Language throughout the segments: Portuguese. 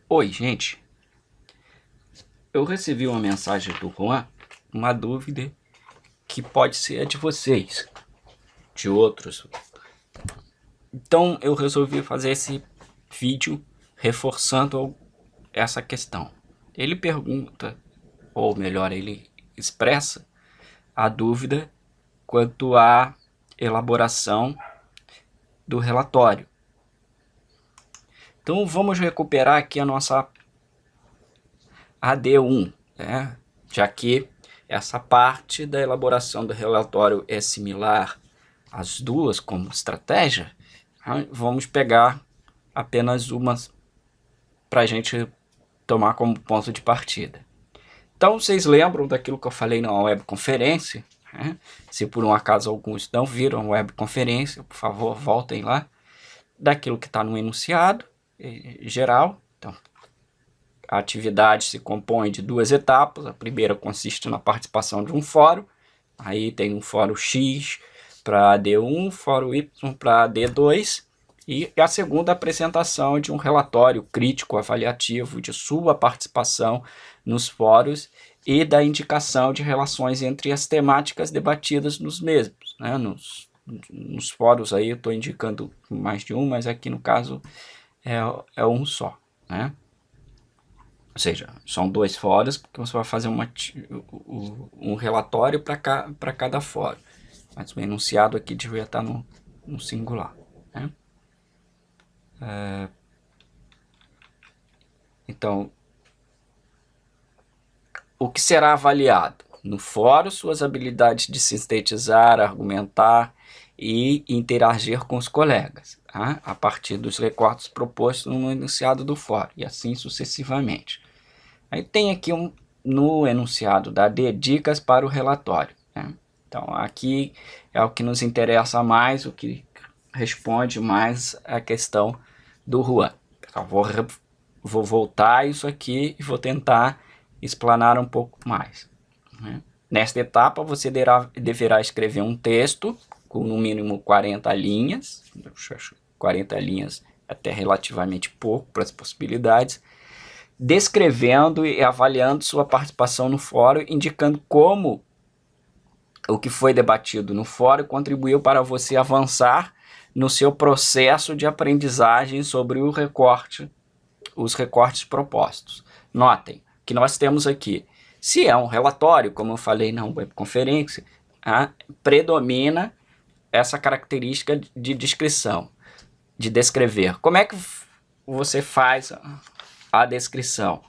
Oi, gente. Eu recebi uma mensagem do Juan, uma dúvida que pode ser a de vocês, de outros. Então eu resolvi fazer esse vídeo reforçando essa questão. Ele pergunta, ou melhor, ele expressa a dúvida quanto à elaboração do relatório. Então vamos recuperar aqui a nossa AD1, né? Já que essa parte da elaboração do relatório é similar às duas como estratégia, vamos pegar apenas uma para a gente tomar como ponto de partida. Então, vocês lembram daquilo que eu falei na webconferência? Né? Se por um acaso alguns não viram a webconferência, por favor, voltem lá. Daquilo que está no enunciado geral. Então, a atividade se compõe de duas etapas. A primeira consiste na participação de um fórum. Aí tem um fórum X para AD1, fórum Y para AD2. E a segunda, a apresentação de um relatório crítico avaliativo de sua participação nos fóruns e da indicação de relações entre as temáticas debatidas nos mesmos. Né? Nos fóruns aí eu estou indicando mais de um, mas aqui no caso é um só. Né? Ou seja, são dois fóruns, porque você vai fazer um relatório para cada fórum. Mas o enunciado aqui devia estar no singular. Né? Então, o que será avaliado? No fórum, suas habilidades de sintetizar, argumentar e interagir com os colegas, tá? A partir dos recortes propostos no enunciado do fórum, e assim sucessivamente. Aí tem aqui no enunciado da D, dicas para o relatório. Né? Então, aqui é o que nos interessa mais, o que responde mais a questão do Juan. Então, vou voltar isso aqui e vou tentar explanar um pouco mais. Né? Nesta etapa, você deverá escrever um texto com no mínimo 40 linhas. 40 linhas é até relativamente pouco para as possibilidades, descrevendo e avaliando sua participação no fórum, indicando como o que foi debatido no fórum contribuiu para você avançar no seu processo de aprendizagem sobre os recortes propostos. Notem que nós temos aqui, se é um relatório, como eu falei na webconferência, predomina essa característica de descrição, de descrever. Como é que você faz a descrição?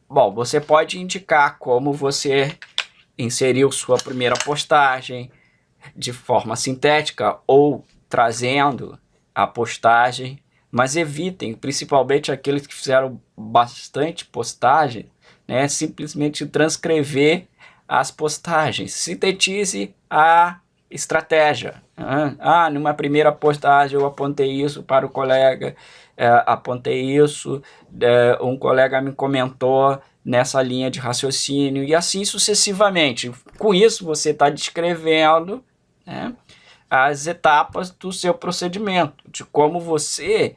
Bom, você pode indicar como você inseriu sua primeira postagem de forma sintética ou trazendo a postagem, mas evitem, principalmente aqueles que fizeram bastante postagem, né, simplesmente transcrever as postagens. Sintetize a estratégia. Numa primeira postagem eu apontei isso para o colega, apontei isso, um colega me comentou nessa linha de raciocínio, e assim sucessivamente. Com isso você está descrevendo, né, as etapas do seu procedimento, de como você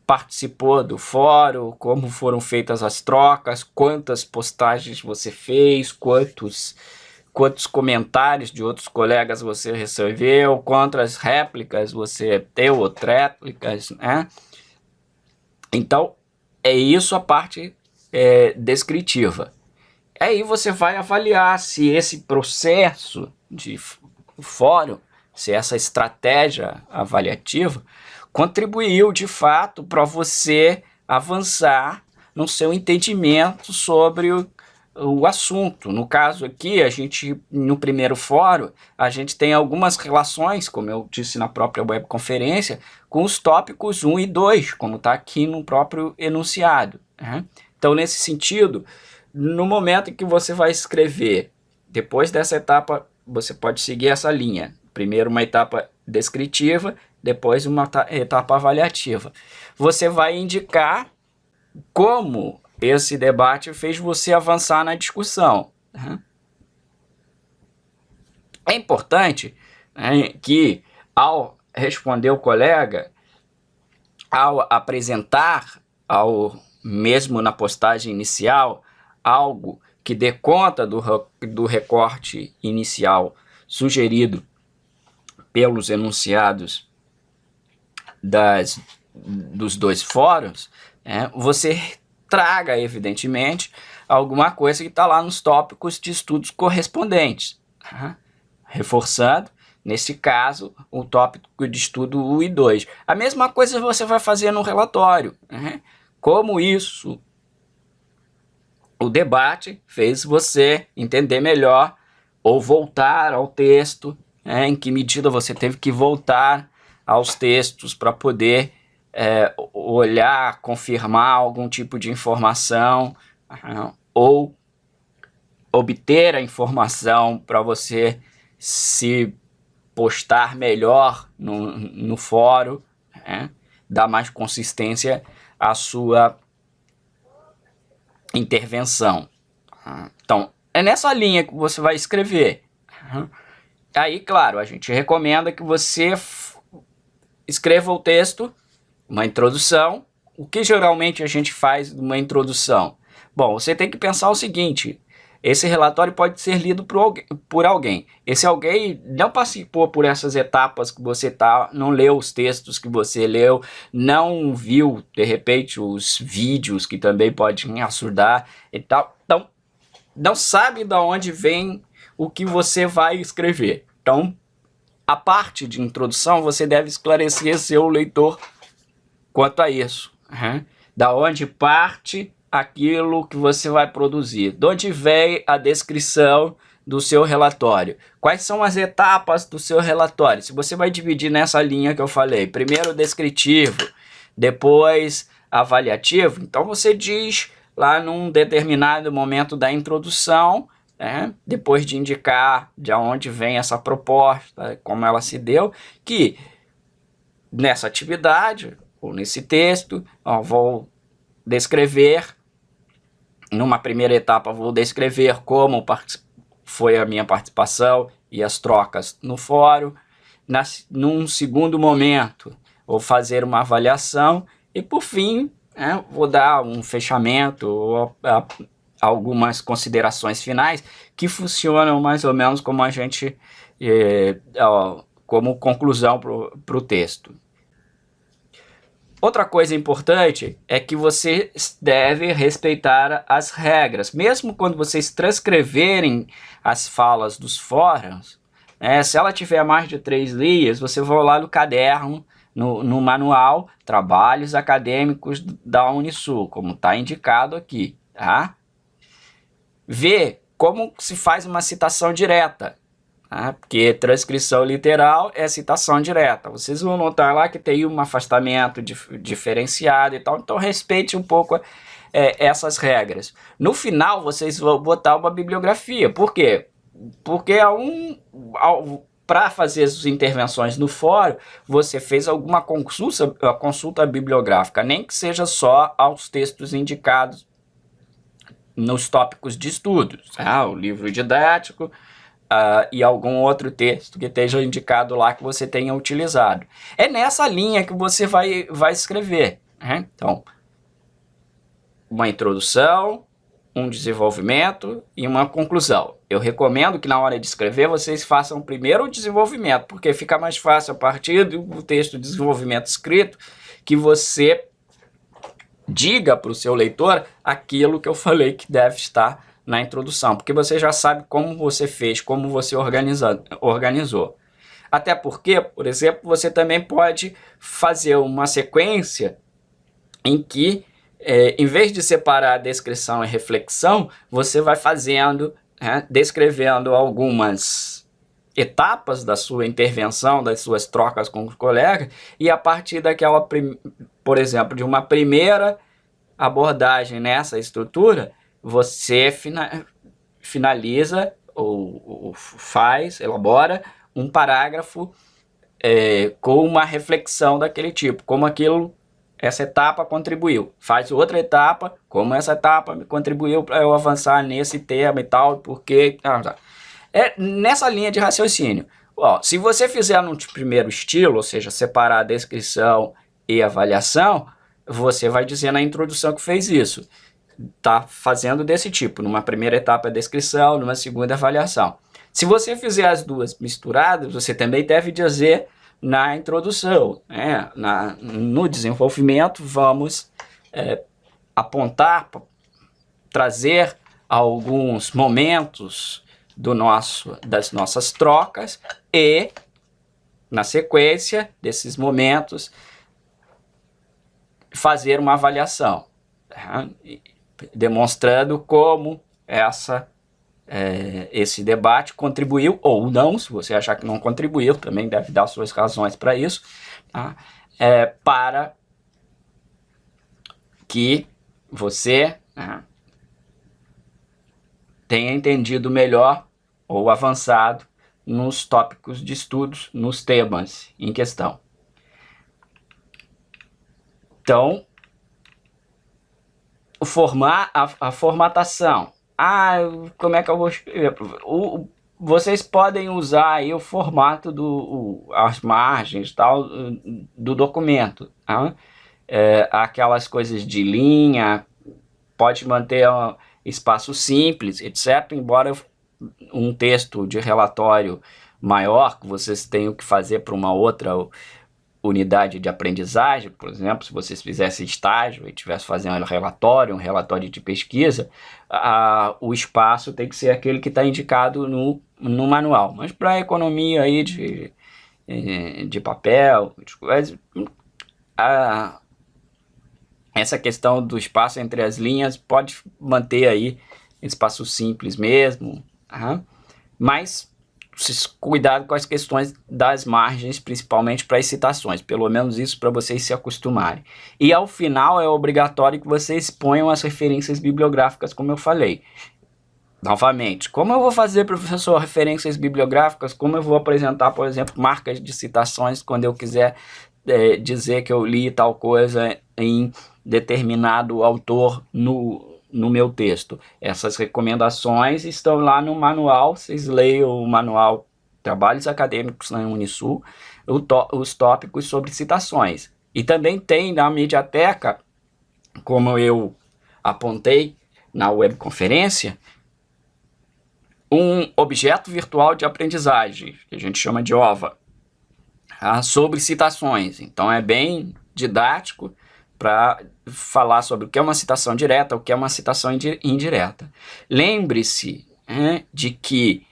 participou do fórum, como foram feitas as trocas, quantas postagens você fez, quantos comentários de outros colegas você recebeu, quantas réplicas você deu, ou tréplicas, né? Então, é isso a parte descritiva. Aí você vai avaliar se esse processo de fórum, se essa estratégia avaliativa contribuiu de fato para você avançar no seu entendimento sobre o assunto. No caso aqui, no primeiro fórum, a gente tem algumas relações, como eu disse na própria webconferência, com os tópicos 1 e 2, como está aqui no próprio enunciado. Né? Então, nesse sentido, no momento em que você vai escrever, depois dessa etapa, você pode seguir essa linha. Primeiro uma etapa descritiva, depois uma etapa avaliativa. Você vai indicar como esse debate fez você avançar na discussão. É importante, né, que ao responder o colega, ao apresentar, mesmo na postagem inicial, algo que dê conta do recorte inicial sugerido pelos enunciados dos dois fóruns, você traga, evidentemente, alguma coisa que está lá nos tópicos de estudos correspondentes, reforçando, nesse caso, o tópico de estudo 1 e 2. A mesma coisa você vai fazer no relatório. Como isso, o debate fez você entender melhor ou voltar ao texto, em que medida você teve que voltar aos textos para poder olhar, confirmar algum tipo de informação, ou obter a informação para você se postar melhor no fórum, dar mais consistência à sua intervenção. Então, é nessa linha que você vai escrever. Aí, claro, a gente recomenda que você escreva o texto, uma introdução. O que geralmente a gente faz numa introdução? Bom, você tem que pensar o seguinte: esse relatório pode ser lido por alguém. Esse alguém não participou por essas etapas que você não leu os textos que você leu, não viu, de repente, os vídeos que também podem assurdar e tal. Então, não sabe de onde vem o que você vai escrever. Então, a parte de introdução, você deve esclarecer seu leitor quanto a isso. Da onde parte aquilo que você vai produzir, de onde vem a descrição do seu relatório, quais são as etapas do seu relatório. Se você vai dividir nessa linha que eu falei, primeiro descritivo, depois avaliativo, então você diz lá num determinado momento da introdução, depois de indicar de onde vem essa proposta, como ela se deu, que nessa atividade ou nesse texto, vou descrever. Numa primeira etapa, vou descrever como foi a minha participação e as trocas no fórum. Num segundo momento, vou fazer uma avaliação e, por fim, vou dar um fechamento ou algumas considerações finais que funcionam mais ou menos como a gente, como conclusão para o texto. Outra coisa importante é que você deve respeitar as regras. Mesmo quando vocês transcreverem as falas dos fóruns, se ela tiver mais de 3 linhas, você vai lá no caderno, no manual, Trabalhos Acadêmicos da Unisul, como está indicado aqui. Vê como se faz uma citação direta. Porque transcrição literal é citação direta. Vocês vão notar lá que tem um afastamento diferenciado e tal. Então respeite um pouco essas regras. No final vocês vão botar uma bibliografia. Por quê? Porque para fazer as intervenções no fórum, você fez alguma consulta bibliográfica, nem que seja só aos textos indicados nos tópicos de estudos. O livro didático, e algum outro texto que esteja indicado lá que você tenha utilizado. É nessa linha que você vai escrever. Então, uma introdução, um desenvolvimento e uma conclusão. Eu recomendo que na hora de escrever vocês façam primeiro o desenvolvimento, porque fica mais fácil a partir do texto de desenvolvimento escrito que você diga para o seu leitor aquilo que eu falei que deve estar na introdução, porque você já sabe como você fez, como você organizou. Até porque, por exemplo, você também pode fazer uma sequência em que, em vez de separar a descrição e reflexão, você vai fazendo, descrevendo algumas etapas da sua intervenção, das suas trocas com os colegas, e a partir daquela, por exemplo, de uma primeira abordagem nessa estrutura, você finaliza ou elabora um parágrafo com uma reflexão daquele tipo, como essa etapa contribuiu. Faz outra etapa, como essa etapa contribuiu para eu avançar nesse tema e tal, porque... É nessa linha de raciocínio. Se você fizer no primeiro estilo, ou seja, separar a descrição e avaliação, você vai dizer na introdução que fez isso. Está fazendo desse tipo, numa primeira etapa descrição, numa segunda avaliação. Se você fizer as duas misturadas, você também deve dizer na introdução, né? No desenvolvimento, vamos apontar, trazer alguns momentos das nossas trocas e, na sequência desses momentos, fazer uma avaliação, tá? Demonstrando como esse debate contribuiu ou não. Se você achar que não contribuiu, também deve dar suas razões para isso, tá? Para que você tenha entendido melhor ou avançado nos tópicos de estudos, nos temas em questão. Então, a formatação. Como é que eu vou escrever? Vocês podem usar aí o formato as margens tal, do documento. Tá? Aquelas coisas de linha, pode manter espaço simples, etc. Embora um texto de relatório maior, que vocês tenham que fazer para uma outra unidade de aprendizagem, por exemplo, se vocês fizessem estágio e estivessem fazendo um relatório de pesquisa, o espaço tem que ser aquele que está indicado no manual. Mas para a economia aí de papel, essa questão do espaço entre as linhas pode manter aí espaço simples mesmo, mas cuidado com as questões das margens, principalmente para as citações, pelo menos isso para vocês se acostumarem. E ao final é obrigatório que vocês ponham as referências bibliográficas, como eu falei. Novamente, como eu vou fazer, professor, referências bibliográficas? Como eu vou apresentar, por exemplo, marcas de citações quando eu quiser dizer que eu li tal coisa em determinado autor no meu texto? Essas recomendações estão lá no manual. Vocês leiam o manual Trabalhos Acadêmicos na Unisul, os tópicos sobre citações. E também tem na Mediateca, como eu apontei na webconferência, um objeto virtual de aprendizagem, que a gente chama de OVA, sobre citações. Então é bem didático para falar sobre o que é uma citação direta, o que é uma citação indireta. Lembre-se de que,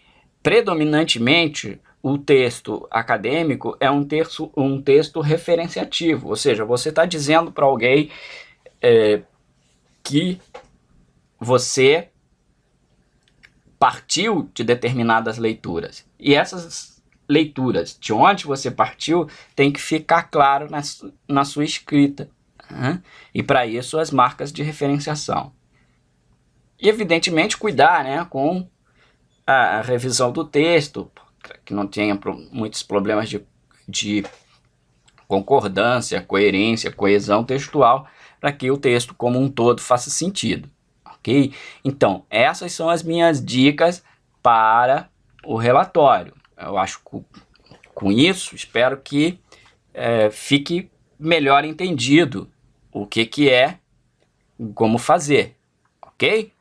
predominantemente, o texto acadêmico é um texto referenciativo, ou seja, você está dizendo para alguém que você partiu de determinadas leituras. E essas leituras, de onde você partiu, tem que ficar claro na sua escrita. E para isso as marcas de referenciação. E evidentemente cuidar com a revisão do texto, para que não tenha muitos problemas de concordância, coerência, coesão textual, para que o texto como um todo faça sentido. Ok? Então, essas são as minhas dicas para o relatório. Eu acho que com isso, espero que fique melhor entendido o que é, como fazer, ok?